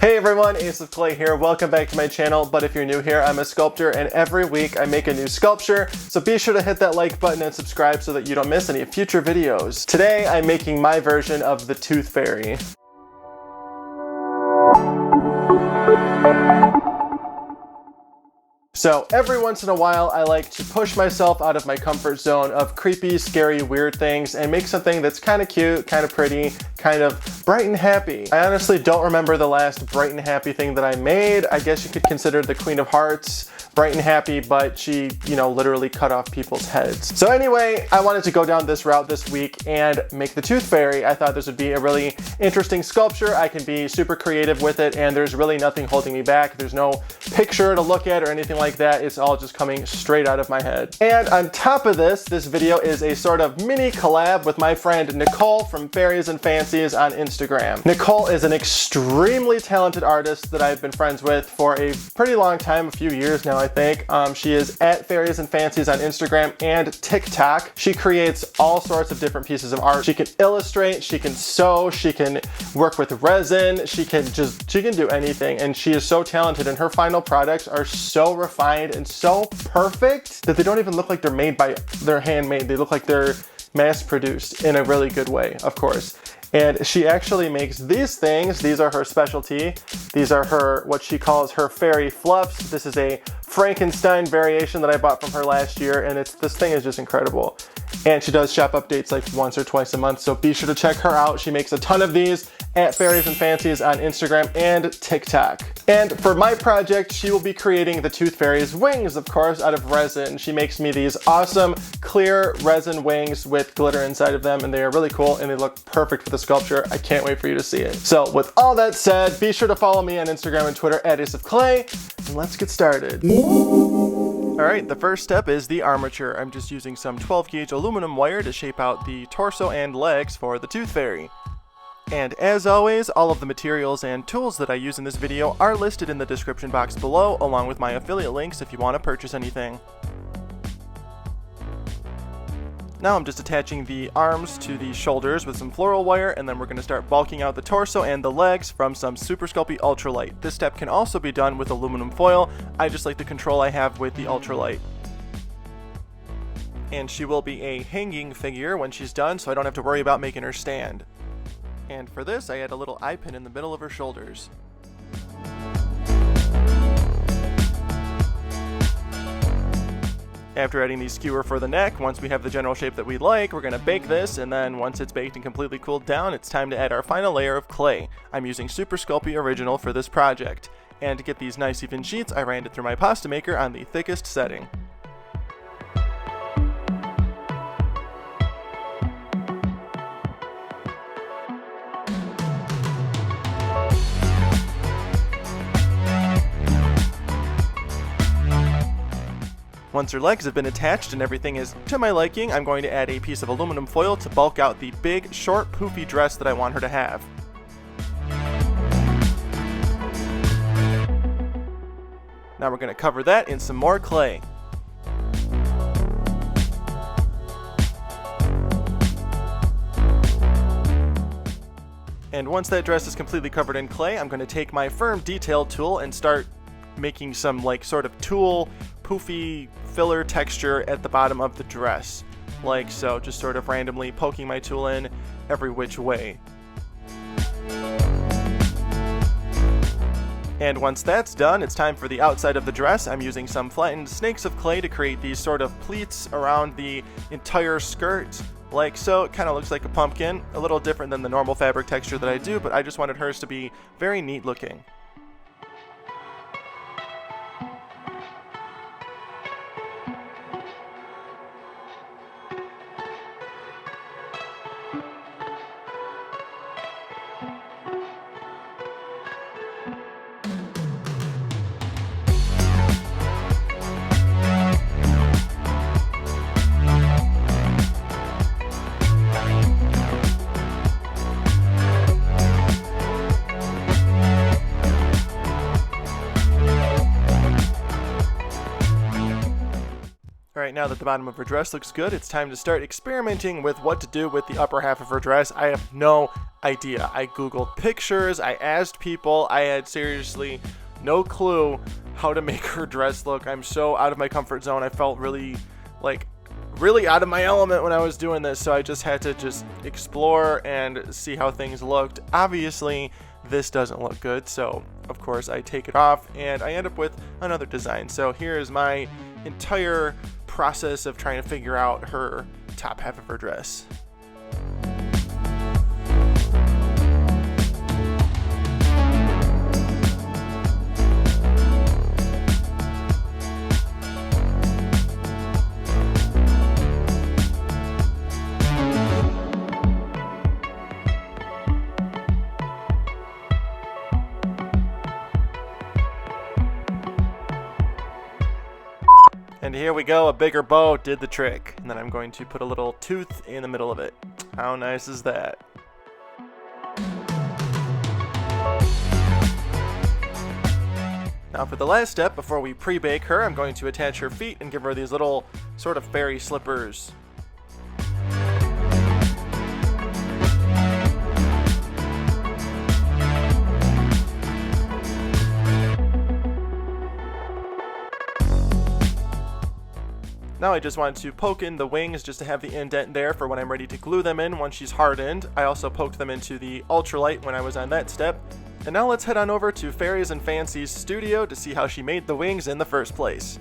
Hey everyone, Ace of Clay here. Welcome back to my channel, but if you're new here, I'm a sculptor and every week I make a new sculpture, so be sure to hit that like button and subscribe so that you don't miss any future videos. Today I'm making my version of the Tooth Fairy. So every once in a while, I like to push myself out of my comfort zone of creepy, scary, weird things and make something that's kind of cute, kind of pretty, kind of bright and happy. I honestly don't remember the last bright and happy thing that I made. I guess you could consider the Queen of Hearts bright and happy, but she, literally cut off people's heads. So anyway, I wanted to go down this route this week and make the Tooth Fairy. I thought this would be a really interesting sculpture. I can be super creative with it and there's really nothing holding me back. There's no picture to look at or anything like that. It's all just coming straight out of my head. And on top of this video is a sort of mini collab with my friend Nicole from Fairies and Fancies on Instagram. Nicole is an extremely talented artist that I've been friends with for a pretty long time, a few years now I think. She is at Fairies and Fancies on Instagram and TikTok. She creates all sorts of different pieces of art. She can illustrate, she can sew, she can work with resin, she can do anything, and she is so talented, and her final products are so refined and so perfect that they don't even look like they're handmade. They look like they're mass produced in a really good way, of course. And she actually makes these things. These are her specialty. These are her, what she calls her fairy fluffs. This is a Frankenstein variation that I bought from her last year, and this thing is just incredible. And she does shop updates like once or twice a month, so be sure to check her out. She makes a ton of these at Fairies and Fancies on Instagram and TikTok. And for my project, she will be creating the Tooth Fairy's wings, of course, out of resin. She makes me these awesome clear resin wings with glitter inside of them, and they are really cool and they look perfect for the sculpture. I can't wait for you to see it. So with all that said, be sure to follow me on Instagram and Twitter at Ace of Clay, and let's get started. Alright, the first step is the armature. I'm just using some 12 gauge aluminum wire to shape out the torso and legs for the Tooth Fairy. And as always, all of the materials and tools that I use in this video are listed in the description box below, along with my affiliate links if you want to purchase anything. Now I'm just attaching the arms to the shoulders with some floral wire, and then we're going to start bulking out the torso and the legs from some Super Sculpey Ultralight. This step can also be done with aluminum foil. I just like the control I have with the Ultralight. And she will be a hanging figure when she's done, so I don't have to worry about making her stand. And for this, I add a little eye pin in the middle of her shoulders. After adding the skewer for the neck, once we have the general shape that we like, we're going to bake this, and then once it's baked and completely cooled down, it's time to add our final layer of clay. I'm using Super Sculpey Original for this project. And to get these nice even sheets, I ran it through my pasta maker on the thickest setting. Once her legs have been attached and everything is to my liking, I'm going to add a piece of aluminum foil to bulk out the big, short, poofy dress that I want her to have. Now we're going to cover that in some more clay. And once that dress is completely covered in clay, I'm going to take my firm detail tool and start making some sort of tulle, poofy filler texture at the bottom of the dress. Like so, just sort of randomly poking my tool in every which way. And once that's done, it's time for the outside of the dress. I'm using some flattened snakes of clay to create these sort of pleats around the entire skirt. Like so, it kind of looks like a pumpkin, a little different than the normal fabric texture that I do, but I just wanted hers to be very neat looking. Alright, now that the bottom of her dress looks good, it's time to start experimenting with what to do with the upper half of her dress. I have no idea. I googled pictures, I asked people, I had seriously no clue how to make her dress look. I'm so out of my comfort zone. I felt really out of my element when I was doing this, so I just had to explore and see how things looked. Obviously, this doesn't look good, so of course I take it off and I end up with another design. So here's my entire process of trying to figure out her top half of her dress. And here we go, a bigger bow did the trick. And then I'm going to put a little tooth in the middle of it. How nice is that? Now for the last step, before we pre-bake her, I'm going to attach her feet and give her these little sort of fairy slippers. Now I just wanted to poke in the wings just to have the indent there for when I'm ready to glue them in once she's hardened. I also poked them into the ultralight when I was on that step. And now let's head on over to Fairies and Fancy's studio to see how she made the wings in the first place.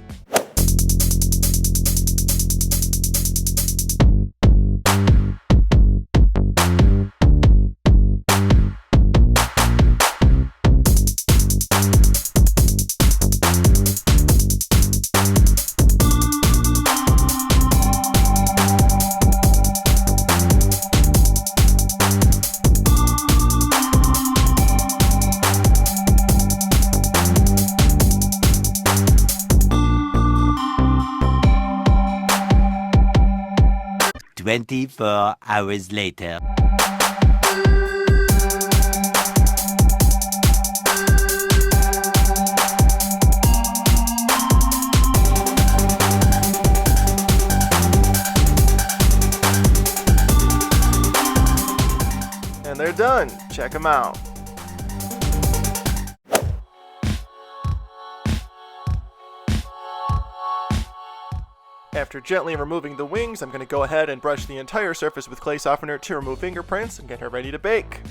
"24 hours later." And they're done. Check them out. After gently removing the wings, I'm going to go ahead and brush the entire surface with clay softener to remove fingerprints and get her ready to bake.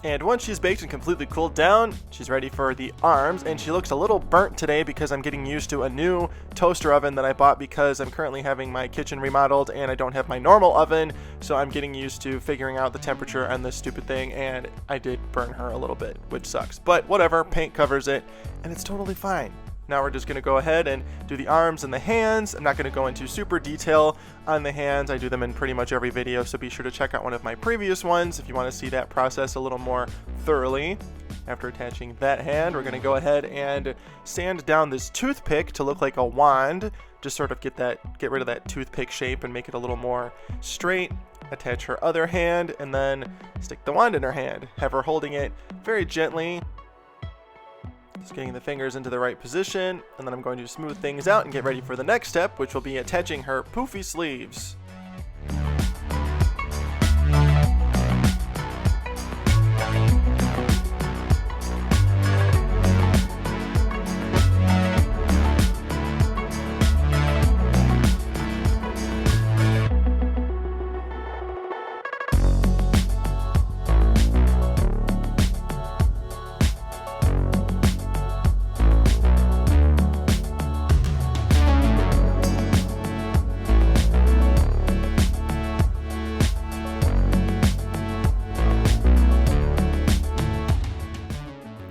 And once she's baked and completely cooled down, she's ready for the arms, and she looks a little burnt today because I'm getting used to a new toaster oven that I bought because I'm currently having my kitchen remodeled and I don't have my normal oven, so I'm getting used to figuring out the temperature on this stupid thing, and I did burn her a little bit, which sucks. But whatever, paint covers it, and it's totally fine. Now we're just going to go ahead and do the arms and the hands. I'm not going to go into super detail on the hands. I do them in pretty much every video, so be sure to check out one of my previous ones if you want to see that process a little more thoroughly. After attaching that hand, we're going to go ahead and sand down this toothpick to look like a wand. Just sort of get rid of that toothpick shape and make it a little more straight. Attach her other hand and then stick the wand in her hand. Have her holding it very gently. Just getting the fingers into the right position, and then I'm going to smooth things out and get ready for the next step, which will be attaching her poofy sleeves.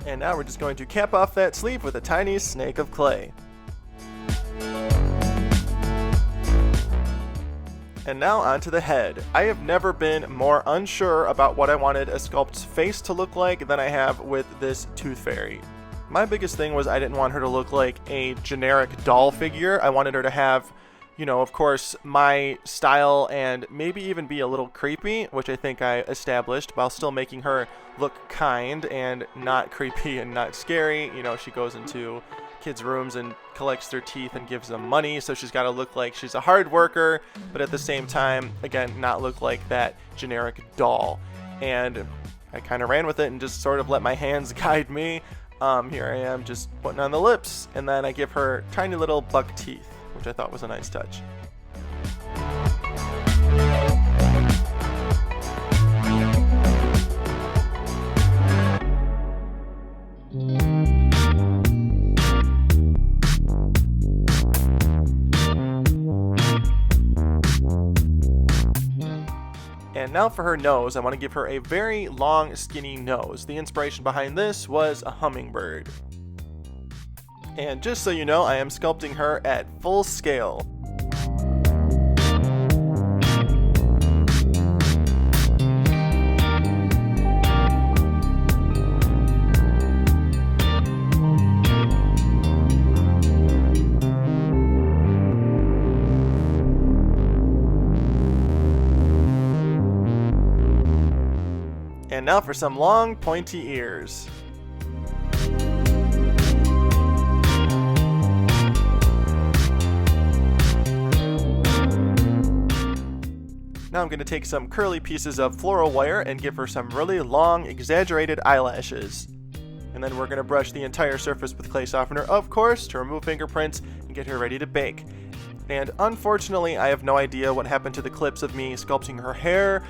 And now we're just going to cap off that sleeve with a tiny snake of clay. And now onto the head. I have never been more unsure about what I wanted a sculpt's face to look like than I have with this tooth fairy. My biggest thing was I didn't want her to look like a generic doll figure. I wanted her to have, you know, of course, my style and maybe even be a little creepy, which I think I established, while still making her look kind and not creepy and not scary. You know, she goes into kids' rooms and collects their teeth and gives them money, so she's got to look like she's a hard worker, but at the same time, again, not look like that generic doll. And I kind of ran with it and just sort of let my hands guide me. Here I am just putting on the lips, and then I give her tiny little buck teeth, which I thought was a nice touch. And now for her nose, I want to give her a very long, skinny nose. The inspiration behind this was a hummingbird. And just so you know, I am sculpting her at full scale. And now for some long, pointy ears. Now I'm going to take some curly pieces of floral wire and give her some really long, exaggerated eyelashes. And then we're going to brush the entire surface with clay softener, of course, to remove fingerprints and get her ready to bake. And unfortunately, I have no idea what happened to the clips of me sculpting her hair.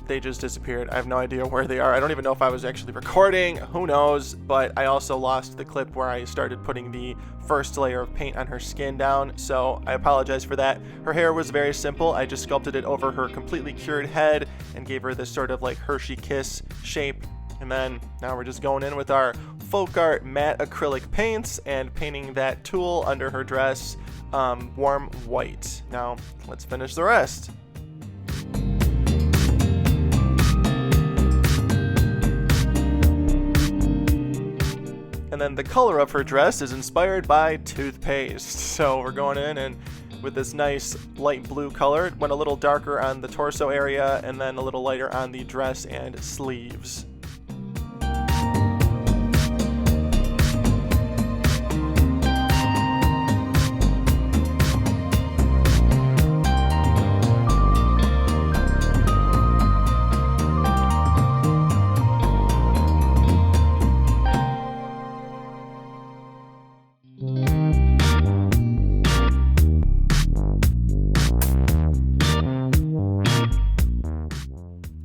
They just disappeared. I have no idea where they are. I don't even know if I was actually recording. Who knows? But I also lost the clip where I started putting the first layer of paint on her skin down. So I apologize for that. Her hair was very simple. I just sculpted it over her completely cured head and gave her this sort of like Hershey Kiss shape. And then now we're just going in with our folk art matte acrylic paints and painting that tulle under her dress warm white. Now let's finish the rest. And then the color of her dress is inspired by toothpaste. So we're going in and with this nice light blue color, it went a little darker on the torso area and then a little lighter on the dress and sleeves.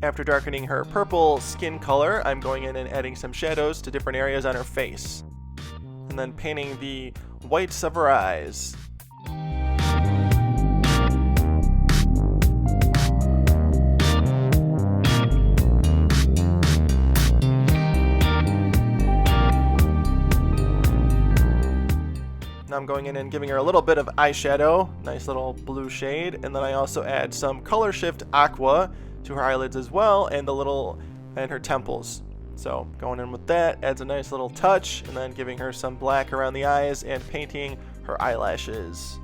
After darkening her purple skin color, I'm going in and adding some shadows to different areas on her face. And then painting the whites of her eyes. Now I'm going in and giving her a little bit of eyeshadow, nice little blue shade, and then I also add some Color Shift Aqua to her eyelids as well, and her temples. So going in with that adds a nice little touch, and then giving her some black around the eyes and painting her eyelashes.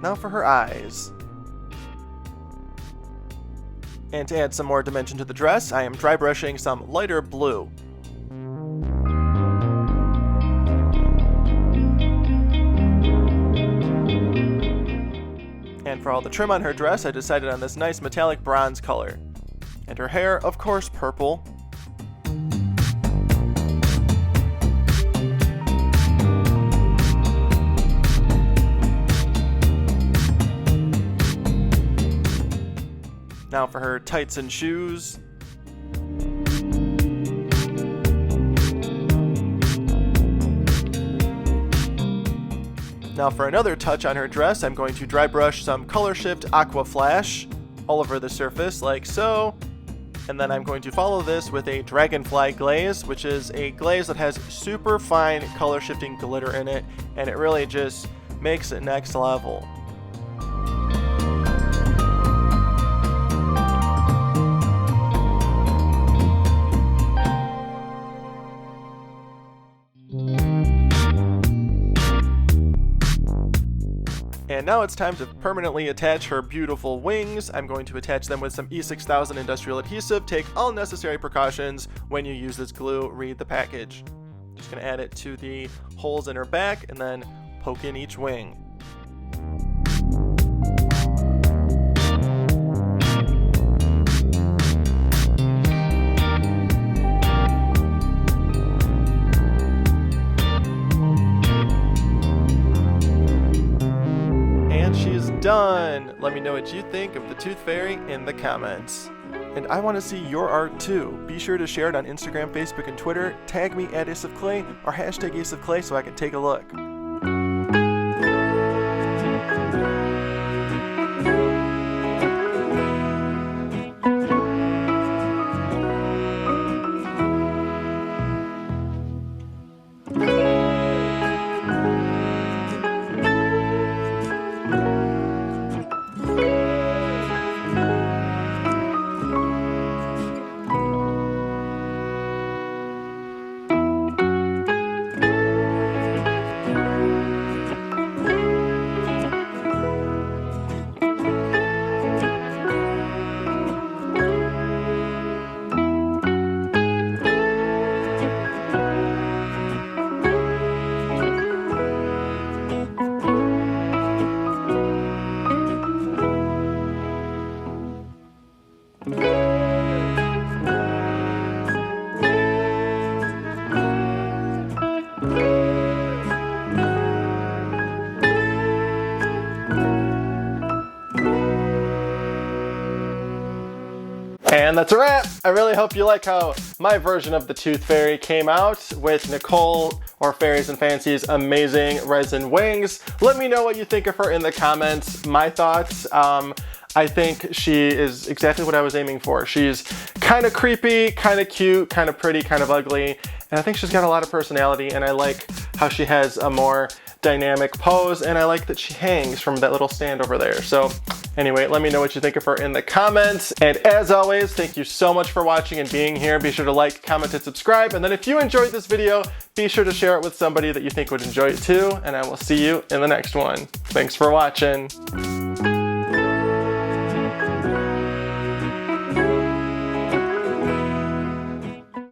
Now for her eyes. And to add some more dimension to the dress, I am dry brushing some lighter blue. And for all the trim on her dress, I decided on this nice metallic bronze color. And her hair, of course, purple. Now for her tights and shoes. Now for another touch on her dress, I'm going to dry brush some Color Shift Aqua Flash all over the surface like so. And then I'm going to follow this with a Dragonfly glaze, which is a glaze that has super fine color shifting glitter in it, and it really just makes it next level. And now it's time to permanently attach her beautiful wings. I'm going to attach them with some E6000 industrial adhesive. Take all necessary precautions when you use this glue. Read the package. Just gonna add it to the holes in her back and then poke in each wing. Done! Let me know what you think of the Tooth Fairy in the comments. And I want to see your art too. Be sure to share it on Instagram, Facebook, and Twitter. Tag me at Ace of Clay or hashtag Ace of Clay so I can take a look. And that's a wrap! I really hope you like how my version of the Tooth Fairy came out with Nicole or Fairies and Fancy's amazing resin wings. Let me know what you think of her in the comments. My thoughts, I think she is exactly what I was aiming for. She's kind of creepy, kind of cute, kind of pretty, kind of ugly, and I think she's got a lot of personality, and I like how she has a more dynamic pose, and I like that she hangs from that little stand over there. So anyway, let me know what you think of her in the comments. And as always, thank you so much for watching and being here. Be sure to like, comment, and subscribe. And then if you enjoyed this video, be sure to share it with somebody that you think would enjoy it too. And I will see you in the next one. Thanks for watching.